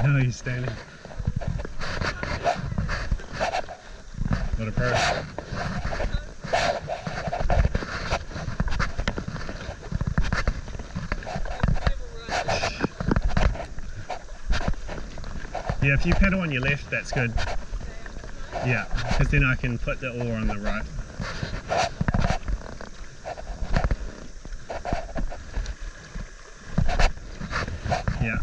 No, he's standing. What a pro. Yeah, if you pedal on your left, that's good. Yeah, because then I can put the oar on the right. Yeah.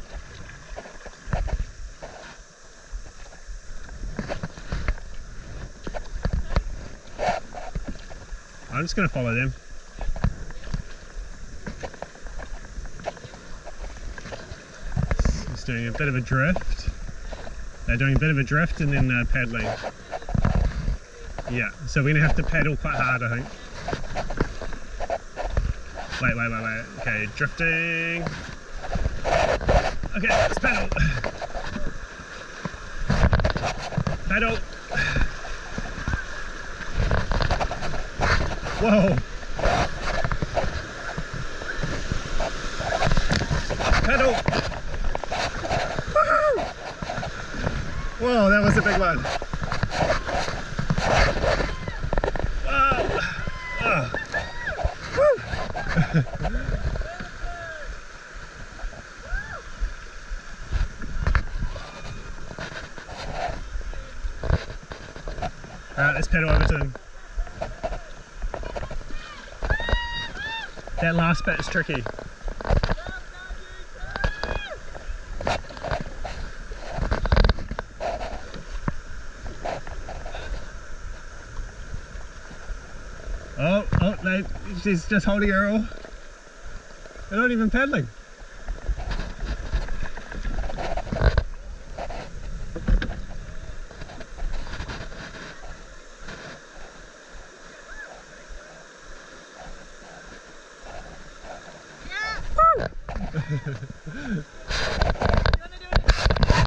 I'm just going to follow them. Just doing a bit of a drift. They're doing a bit of a drift and then paddling. Yeah, so we're going to have to paddle quite hard, I think. Wait. Okay, drifting. Okay, let's paddle. Paddle. Whoa. Paddle. Woohoo! Whoa, that was a big one. Alright, let's pedal over to him. That last bit is tricky. Oh, no, she's just holding her oar. They're not even paddling. Yeah.